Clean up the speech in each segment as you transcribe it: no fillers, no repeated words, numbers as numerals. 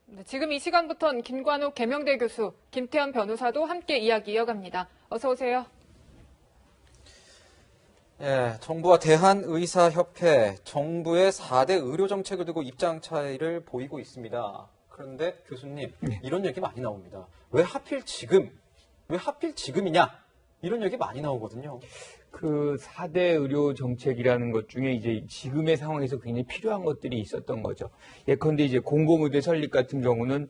네, 지금 이 시간부터는 김관욱 계명대 교수, 김태현 변호사도 함께 이야기 이어갑니다. 어서 오세요. 예, 정부와 대한의사협회, 정부의 4대 의료정책을 두고 입장 차이를 보이고 있습니다. 그런데 교수님, 이런 얘기 많이 나옵니다. 왜 하필 지금? 왜 하필 지금이냐? 이런 얘기 많이 나오거든요. 그 4대 의료 정책이라는 것 중에 이제 지금의 상황에서 굉장히 필요한 것들이 있었던 거죠. 예컨대 이제 공공의대 설립 같은 경우는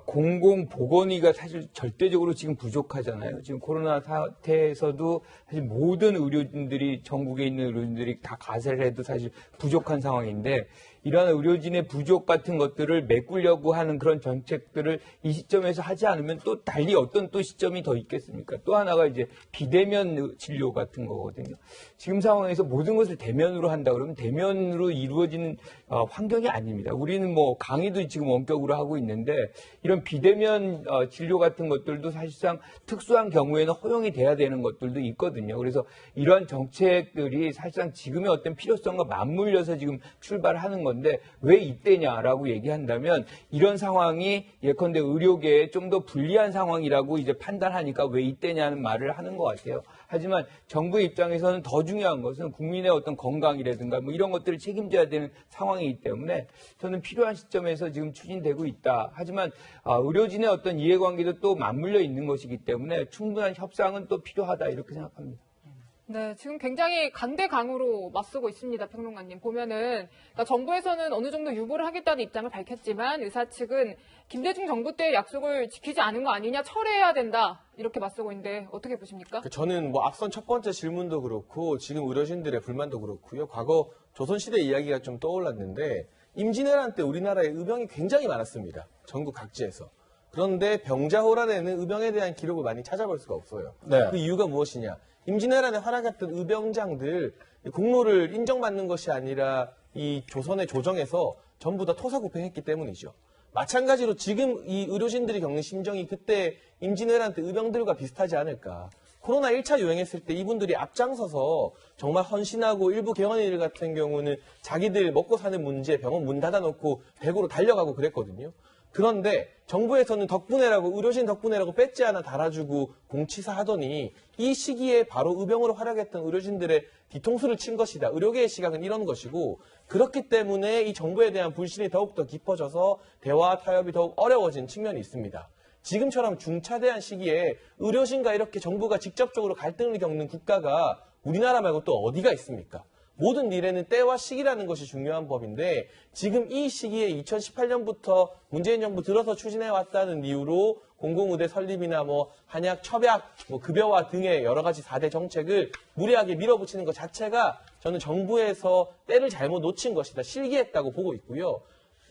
공공보건의가 사실 절대적으로 지금 부족하잖아요. 지금 코로나 사태에서도 사실 모든 의료진들이 전국에 있는 의료진들이 다 가세를 해도 사실 부족한 상황인데 이러한 의료진의 부족 같은 것들을 메꾸려고 하는 그런 정책들을 이 시점에서 하지 않으면 또 달리 어떤 또 시점이 더 있겠습니까? 또 하나가 이제 비대면 진료 같은 거거든요. 지금 상황에서 모든 것을 대면으로 한다 그러면 대면으로 이루어지는 환경이 아닙니다. 우리는 뭐 강의도 지금 원격으로 하고 있는데 이런 비대면 진료 같은 것들도 사실상 특수한 경우에는 허용이 돼야 되는 것들도 있거든요. 그래서 이러한 정책들이 사실상 지금의 어떤 필요성과 맞물려서 지금 출발하는 건데 왜 이때냐라고 얘기한다면 이런 상황이 예컨대 의료계에 좀 더 불리한 상황이라고 이제 판단하니까 왜 이때냐는 말을 하는 것 같아요. 하지만 정부의 입장에서는 더 중요한 것은 국민의 어떤 건강이라든가 뭐 이런 것들을 책임져야 되는 상황이기 때문에 저는 필요한 시점에서 지금 추진되고 있다. 하지만 의료진의 어떤 이해관계도 또 맞물려 있는 것이기 때문에 충분한 협상은 또 필요하다 이렇게 생각합니다. 네, 지금 굉장히 강대강으로 맞서고 있습니다, 평론가님. 보면은, 그러니까 정부에서는 어느 정도 유보를 하겠다는 입장을 밝혔지만, 의사 측은 김대중 정부 때의 약속을 지키지 않은 거 아니냐, 철회해야 된다, 이렇게 맞서고 있는데, 어떻게 보십니까? 저는 뭐 앞선 첫 번째 질문도 그렇고, 지금 의료진들의 불만도 그렇고요. 과거 조선시대 이야기가 좀 떠올랐는데, 임진왜란 때 우리나라에 의병이 굉장히 많았습니다. 전국 각지에서. 그런데 병자호란에는 의병에 대한 기록을 많이 찾아볼 수가 없어요. 네. 그 이유가 무엇이냐? 임진왜란에 활약했던 의병장들 공로를 인정받는 것이 아니라 이 조선의 조정에서 전부 다 토사구팽했기 때문이죠. 마찬가지로 지금 이 의료진들이 겪는 심정이 그때 임진왜란 때 의병들과 비슷하지 않을까. 코로나 1차 유행했을 때 이분들이 앞장서서 정말 헌신하고 일부 개원인들 같은 경우는 자기들 먹고 사는 문제 병원 문 닫아놓고 대구로 달려가고 그랬거든요. 그런데 정부에서는 덕분에라고 의료진 덕분에라고 배지 하나 달아주고 공치사 하더니 이 시기에 바로 의병으로 활약했던 의료진들의 뒤통수를 친 것이다. 의료계의 시각은 이런 것이고 그렇기 때문에 이 정부에 대한 불신이 더욱더 깊어져서 대화 타협이 더욱 어려워진 측면이 있습니다. 지금처럼 중차대한 시기에 의료진과 이렇게 정부가 직접적으로 갈등을 겪는 국가가 우리나라 말고 또 어디가 있습니까? 모든 일에는 때와 시기라는 것이 중요한 법인데 지금 이 시기에 2018년부터 문재인 정부 들어서 추진해왔다는 이유로 공공의대 설립이나 뭐 한약, 첩약, 뭐 급여화 등의 여러 가지 4대 정책을 무리하게 밀어붙이는 것 자체가 저는 정부에서 때를 잘못 놓친 것이다. 실기했다고 보고 있고요.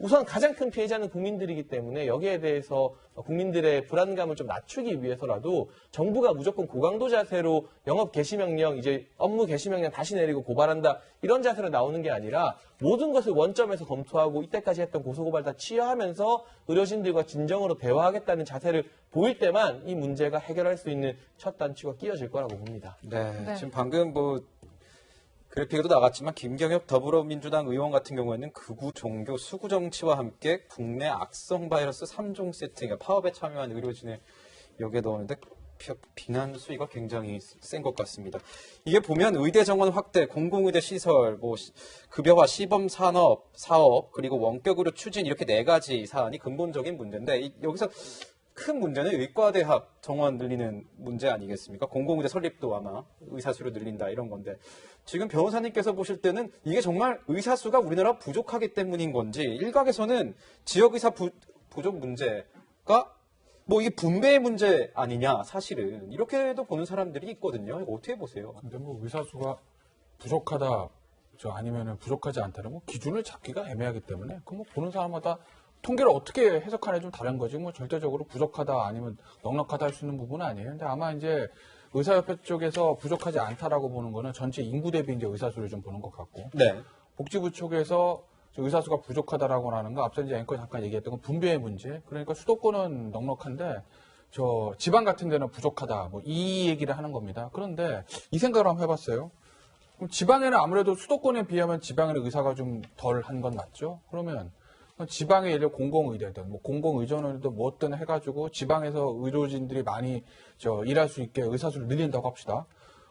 우선 가장 큰 피해자는 국민들이기 때문에 여기에 대해서 국민들의 불안감을 좀 낮추기 위해서라도 정부가 무조건 고강도 자세로 영업 개시 명령, 이제 업무 개시 명령 다시 내리고 고발한다 이런 자세로 나오는 게 아니라 모든 것을 원점에서 검토하고 이때까지 했던 고소고발 다 취하하면서 의료진들과 진정으로 대화하겠다는 자세를 보일 때만 이 문제가 해결할 수 있는 첫 단추가 끼워질 거라고 봅니다. 네. 지금 방금 뭐 그래픽에도 나갔지만 김경엽 더불어민주당 의원 같은 경우에는 극우 종교 수구 정치와 함께 국내 악성 바이러스 3종 세팅 파업에 참여한 의료진을 여기에 넣었는데 비난 수위가 굉장히 센 것 같습니다. 이게 보면 의대 정원 확대, 공공의대 시설, 뭐 급여화 시범 산업 사업 그리고 원격 의료 추진 이렇게 4가지 사안이 근본적인 문제인데 여기서 큰 문제는 의과대학 정원 늘리는 문제 아니겠습니까? 공공의대 설립도 아마 의사수를 늘린다 이런 건데 지금 변호사님께서 보실 때는 이게 정말 의사수가 우리나라 부족하기 때문인 건지 일각에서는 지역의사 부족 문제가 뭐 이게 분배의 문제 아니냐 사실은 이렇게도 보는 사람들이 있거든요. 이거 어떻게 보세요? 근데 뭐 의사수가 부족하다 아니면 부족하지 않다는 뭐 기준을 잡기가 애매하기 때문에 그 뭐 보는 사람마다 통계를 어떻게 해석하느냐 좀 다른 거지 뭐 절대적으로 부족하다 아니면 넉넉하다 할 수 있는 부분은 아니에요. 근데 아마 이제 의사협회 쪽에서 부족하지 않다라고 보는 거는 전체 인구 대비 이제 의사수를 좀 보는 것 같고 네. 복지부 쪽에서 의사수가 부족하다라고 하는 거 앞서 이제 앵커 잠깐 얘기했던 건 분배의 문제. 그러니까 수도권은 넉넉한데 지방 같은 데는 부족하다 뭐 이 얘기를 하는 겁니다. 그런데 이 생각을 한번 해봤어요. 그럼 지방에는 아무래도 수도권에 비하면 지방에는 의사가 좀 덜 한 건 맞죠? 그러면 지방의 예를 들어 공공의대든 뭐 공공의전원이든 뭐든 해가지고 지방에서 의료진들이 많이 일할 수 있게 의사수를 늘린다고 합시다.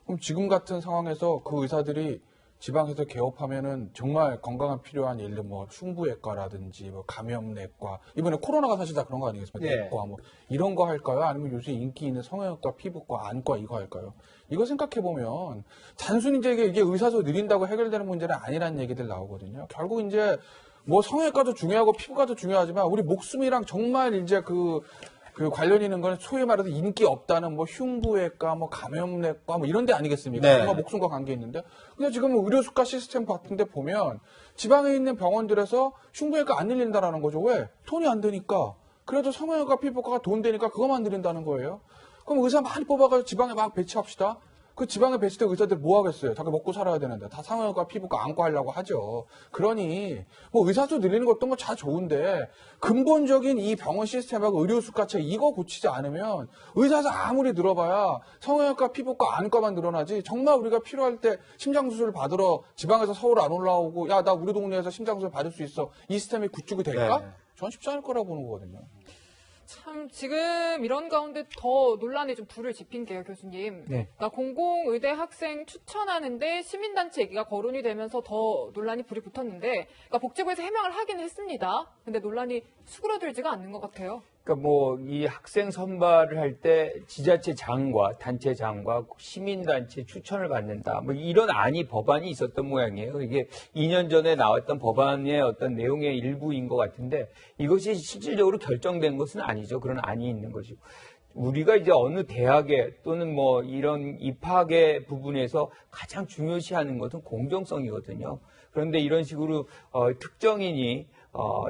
그럼 지금 같은 상황에서 그 의사들이 지방에서 개업하면은 정말 건강한 필요한 예를 들어 뭐 흉부외과라든지 뭐 감염내과, 이번에 코로나가 사실 다 그런 거 아니겠습니까? 네. 내과 뭐 이런 거 할까요? 아니면 요새 인기 있는 성형외과, 피부과, 안과 이거 할까요? 이거 생각해 보면 단순히 이제 이게 의사수 늘린다고 해결되는 문제는 아니라는 얘기들 나오거든요. 결국 이제 뭐 성형외과도 중요하고 피부과도 중요하지만 우리 목숨이랑 정말 이제 그 관련 있는 거는 소위 말해서 인기 없다는 뭐 흉부외과, 뭐 감염내과 뭐 이런 데 아니겠습니까? 네. 정말 목숨과 관계 있는데. 근데 지금 의료수가 시스템 같은 데 보면 지방에 있는 병원들에서 흉부외과 안 늘린다라는 거죠. 왜? 돈이 안 되니까. 그래도 성형외과, 피부과가 돈 되니까 그것만 늘린다는 거예요. 그럼 의사 많이 뽑아가지고 지방에 막 배치합시다. 그 지방에 배치된 의사들 뭐 하겠어요? 자기 먹고 살아야 되는데 다 성형외과, 피부과, 안과 하려고 하죠. 그러니 뭐 의사수 늘리는 것도 뭐 다 좋은데 근본적인 이 병원 시스템하고 의료수가체 이거 고치지 않으면 의사수 아무리 늘어봐야 성형외과, 피부과, 안과만 늘어나지 정말 우리가 필요할 때 심장수술 받으러 지방에서 서울 안 올라오고 야 나 우리 동네에서 심장수술 받을 수 있어 이 시스템이 구축이 될까? 네. 전 쉽지 않을 거라고 보는 거거든요. 참 지금 이런 가운데 더 논란에 좀 불을 지핀 게요, 교수님. 네. 그러니까 공공의대 학생 추천하는데 시민단체 얘기가 거론이 되면서 더 논란이 불이 붙었는데, 그러니까 복지부에서 해명을 하긴 했습니다. 근데 논란이 수그러들지가 않는 것 같아요. 그러니까 뭐 이 학생 선발을 할 때 지자체장과 단체장과 시민단체 추천을 받는다. 뭐 이런 법안이 있었던 모양이에요. 이게 2년 전에 나왔던 법안의 어떤 내용의 일부인 것 같은데 이것이 실질적으로 결정된 것은 아니죠. 그런 안이 있는 것이고. 우리가 이제 어느 대학에 또는 뭐 이런 입학의 부분에서 가장 중요시하는 것은 공정성이거든요. 그런데 이런 식으로 특정인이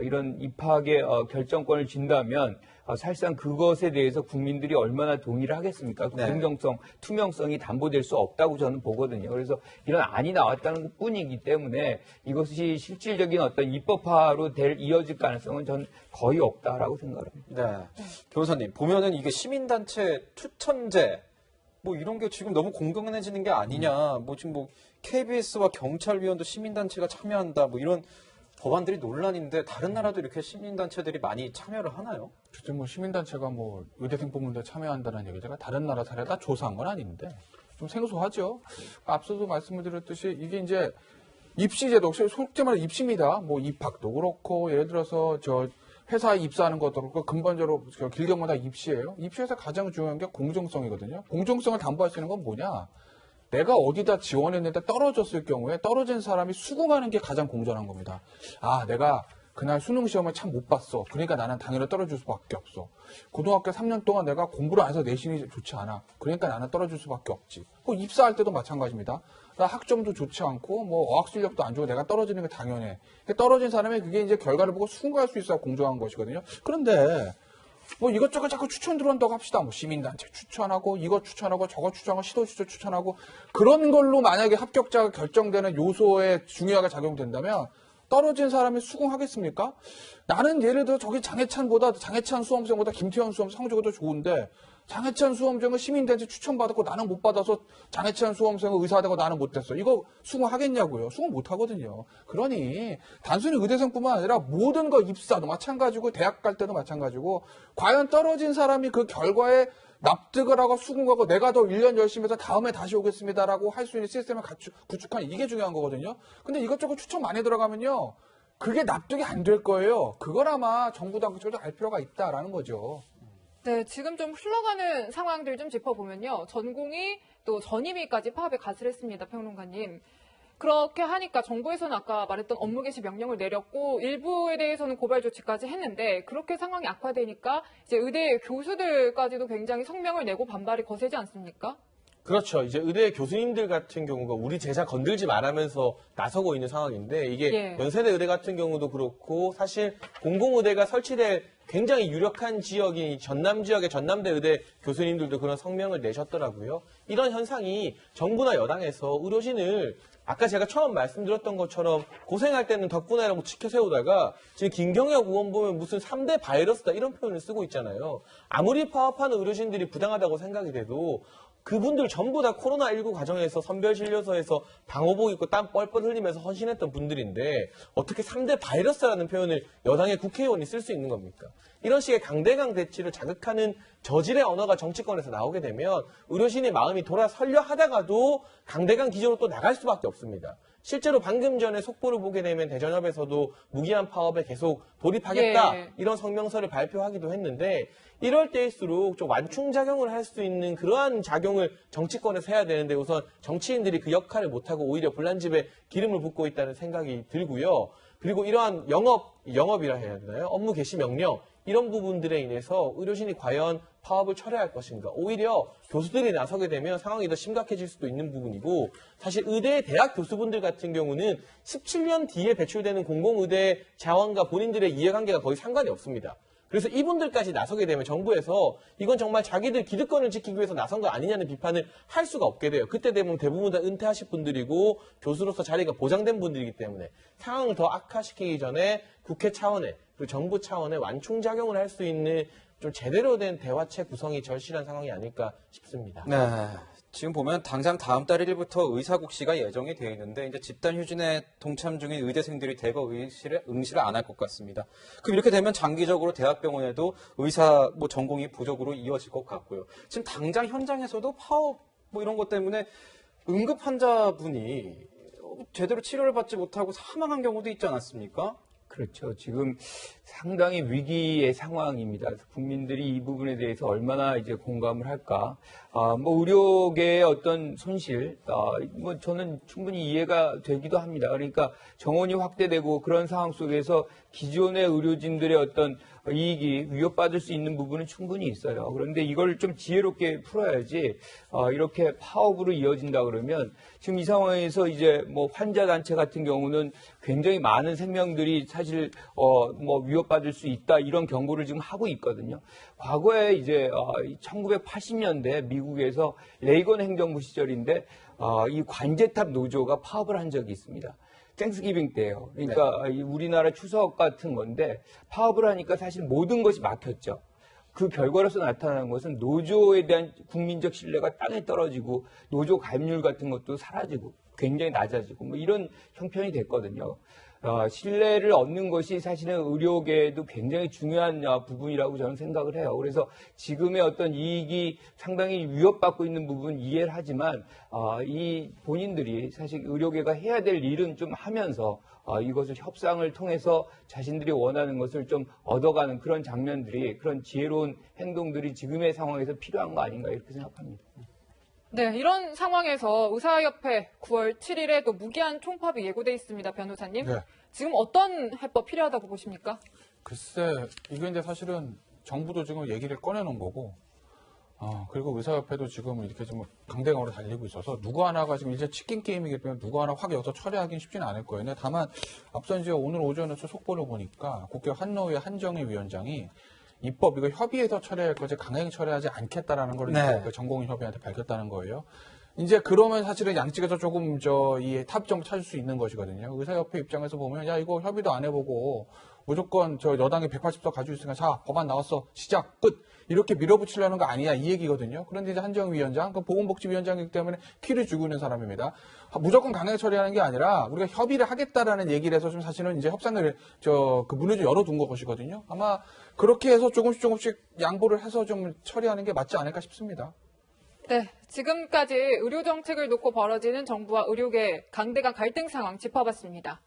이런 입학의 결정권을 준다면 사실상 그것에 대해서 국민들이 얼마나 동의를 하겠습니까? 네. 공정성, 투명성이 담보될 수 없다고 저는 보거든요. 그래서 이런 안이 나왔다는 것 뿐이기 때문에 이것이 실질적인 어떤 입법화로 이어질 가능성은 전 거의 없다라고 생각합니다. 네. 교수님, 보면은 이게 시민단체 추천제, 뭐 이런 게 지금 너무 공공연해지는 게 아니냐. 뭐 지금 뭐 KBS와 경찰위원도 시민단체가 참여한다. 뭐 이런 법안들이 논란인데 다른 나라도 이렇게 시민단체들이 많이 참여를 하나요? 글쎄 뭐 시민단체가 뭐 의대생 뽑는데 참여한다는 얘기가 다른 나라 사례 다 조사한 건 아닌데 좀 생소하죠. 앞서도 말씀드렸듯이 이게 이제 입시제도, 솔직히 말해 입시입니다. 뭐 입학도 그렇고 예를 들어서 저 회사에 입사하는 것도 그렇고 근본적으로 길게마다 입시예요. 입시에서 가장 중요한 게 공정성이거든요. 공정성을 담보할 수 있는 건 뭐냐? 내가 어디다 지원했는데 떨어졌을 경우에 떨어진 사람이 수긍하는 게 가장 공정한 겁니다. 아, 내가 그날 수능 시험을 참 못 봤어. 그러니까 나는 당연히 떨어질 수밖에 없어. 고등학교 3년 동안 내가 공부를 안 해서 내신이 좋지 않아. 그러니까 나는 떨어질 수밖에 없지. 입사할 때도 마찬가지입니다. 나 학점도 좋지 않고 뭐 어학 실력도 안 좋고 내가 떨어지는 게 당연해. 떨어진 사람이 그게 이제 결과를 보고 수긍할 수 있어야 공정한 것이거든요. 그런데 뭐 이것저것 자꾸 추천 들어온다고 합시다. 뭐 시민단체 추천하고 이거 추천하고 저거 추천하고 시도주체 추천하고 그런 걸로 만약에 합격자가 결정되는 요소에 중요하게 작용된다면 떨어진 사람이 수긍하겠습니까? 나는 예를 들어 저기 장해찬 수험생보다 김태현 수험생 성적이 더 좋은데 장해찬 수험생은 시민단체 추천받았고 나는 못 받아서 장해찬 수험생은 의사되고 나는 못 됐어. 이거 수긍하겠냐고요? 수긍 못 하거든요. 그러니 단순히 의대생뿐만 아니라 모든 거 입사도 마찬가지고 대학 갈 때도 마찬가지고 과연 떨어진 사람이 그 결과에 납득을 하고 수긍하고 내가 더 1년 열심히 해서 다음에 다시 오겠습니다라고 할 수 있는 시스템을 구축하는 이게 중요한 거거든요. 근데 이것저것 추천 많이 들어가면요. 그게 납득이 안 될 거예요. 그걸 아마 정부 당국에도 알 필요가 있다라는 거죠. 네, 지금 좀 흘러가는 상황들 좀 짚어보면요. 전공이 또 전임의까지 파업에 가슬했습니다, 평론가님. 그렇게 하니까 정부에서는 아까 말했던 업무 개시 명령을 내렸고 일부에 대해서는 고발 조치까지 했는데 그렇게 상황이 악화되니까 이제 의대 교수들까지도 굉장히 성명을 내고 반발이 거세지 않습니까? 그렇죠. 이제 의대 교수님들 같은 경우가 우리 제자 건들지 말라면서 나서고 있는 상황인데 이게 예. 연세대 의대 같은 경우도 그렇고 사실 공공의대가 설치될 굉장히 유력한 지역인 전남 지역의 전남대 의대 교수님들도 그런 성명을 내셨더라고요. 이런 현상이 정부나 여당에서 의료진을 아까 제가 처음 말씀드렸던 것처럼 고생할 때는 덕분에라고 지켜세우다가 지금 김경혁 의원 보면 무슨 3대 바이러스다 이런 표현을 쓰고 있잖아요. 아무리 파업하는 의료진들이 부당하다고 생각이 돼도 그분들 전부 다 코로나19 과정에서 선별진료소에서 방호복 입고 땀 뻘뻘 흘리면서 헌신했던 분들인데 어떻게 3대 바이러스라는 표현을 여당의 국회의원이 쓸 수 있는 겁니까? 이런 식의 강대강 대치를 자극하는 저질의 언어가 정치권에서 나오게 되면 의료진의 마음이 돌아설려 하다가도 강대강 기조로 또 나갈 수밖에 없습니다. 실제로 방금 전에 속보를 보게 되면 대전협에서도 무기한 파업에 계속 돌입하겠다 예. 이런 성명서를 발표하기도 했는데 이럴 때일수록 좀 완충작용을 할 수 있는 그러한 작용을 정치권에서 해야 되는데 우선 정치인들이 그 역할을 못하고 오히려 불난집에 기름을 붓고 있다는 생각이 들고요. 그리고 이러한 영업이라 해야 되나요? 업무 개시 명령 이런 부분들에 인해서 의료진이 과연 파업을 철회할 것인가. 오히려 교수들이 나서게 되면 상황이 더 심각해질 수도 있는 부분이고 사실 의대 대학 교수분들 같은 경우는 17년 뒤에 배출되는 공공의대 자원과 본인들의 이해관계가 거의 상관이 없습니다. 그래서 이분들까지 나서게 되면 정부에서 이건 정말 자기들 기득권을 지키기 위해서 나선 거 아니냐는 비판을 할 수가 없게 돼요. 그때 되면 대부분 다 은퇴하실 분들이고 교수로서 자리가 보장된 분들이기 때문에 상황을 더 악화시키기 전에 국회 차원의 그리고 정부 차원의 완충작용을 할 수 있는 좀 제대로 된 대화체 구성이 절실한 상황이 아닐까 싶습니다. 네. 지금 보면 당장 다음 달 1일부터 의사국시가 예정이 되어 있는데 이제 집단휴진에 동참 중인 의대생들이 대거 응시를 안 할 것 같습니다. 그럼 이렇게 되면 장기적으로 대학병원에도 의사 전공이 부족으로 이어질 것 같고요. 지금 당장 현장에서도 파업 이런 것 때문에 응급 환자분이 제대로 치료를 받지 못하고 사망한 경우도 있지 않았습니까? 그렇죠. 지금 상당히 위기의 상황입니다. 그래서 국민들이 이 부분에 대해서 얼마나 이제 공감을 할까. 의료계의 어떤 손실, 저는 충분히 이해가 되기도 합니다. 그러니까 정원이 확대되고 그런 상황 속에서 기존의 의료진들의 어떤 이익이 위협받을 수 있는 부분은 충분히 있어요. 그런데 이걸 좀 지혜롭게 풀어야지, 이렇게 파업으로 이어진다 그러면 지금 이 상황에서 이제 환자 단체 같은 경우는 굉장히 많은 생명들이 사실, 위협받을 수 있다 이런 경고를 지금 하고 있거든요. 과거에 이제, 1980년대 미국에서 레이건 행정부 시절인데, 이 관제탑 노조가 파업을 한 적이 있습니다. 땡스기빙 때예요. 그러니까 우리나라 추석 같은 건데 파업을 하니까 사실 모든 것이 막혔죠. 그 결과로서 나타나는 것은 노조에 대한 국민적 신뢰가 땅에 떨어지고 노조 가입률 같은 것도 사라지고 굉장히 낮아지고 이런 형편이 됐거든요. 신뢰를 얻는 것이 사실은 의료계에도 굉장히 중요한 부분이라고 저는 생각을 해요. 그래서 지금의 어떤 이익이 상당히 위협받고 있는 부분 이해를 하지만 이 본인들이 사실 의료계가 해야 될 일은 좀 하면서 이것을 협상을 통해서 자신들이 원하는 것을 좀 얻어가는 그런 장면들이 그런 지혜로운 행동들이 지금의 상황에서 필요한 거 아닌가 이렇게 생각합니다. 네, 이런 상황에서 의사협회 9월 7일에 또 무기한 총파업이 예고돼 있습니다, 변호사님. 네. 지금 어떤 해법 필요하다고 보십니까? 글쎄, 이게 이제 사실은 정부도 지금 얘기를 꺼내놓은 거고, 그리고 의사협회도 지금 이렇게 좀 강대강으로 달리고 있어서 누구 하나가 지금 이제 치킨 게임이기 때문에 누구 하나 확 여기서 처리하기는 쉽지는 않을 거예요. 근데 다만 앞서 이제 오늘 오전에 속보를 보니까 국회 환노위 한정희 위원장이 입법 이거 협의해서 처리할 거지 강행 처리하지 않겠다라는 걸 네. 전공의 협의한테 밝혔다는 거예요. 이제 그러면 사실은 양측에서 조금 이 타협점을 찾을 수 있는 것이거든요. 의사협회 입장에서 보면 야 이거 협의도 안 해보고 무조건 여당이 180석 가지고 있으니까 자 법안 나왔어 시작 끝 이렇게 밀어붙이려는 거 아니야 이 얘기거든요. 그런데 이제 한정희 위원장 그 보건복지위원장이기 때문에 키를 쥐고 있는 사람입니다. 무조건 강하게 처리하는 게 아니라 우리가 협의를 하겠다라는 얘기를 해서 좀 사실은 이제 협상을 그 문을 좀 열어둔 것이거든요. 아마 그렇게 해서 조금씩 양보를 해서 좀 처리하는 게 맞지 않을까 싶습니다. 네, 지금까지 의료 정책을 놓고 벌어지는 정부와 의료계 강대강 갈등 상황 짚어봤습니다.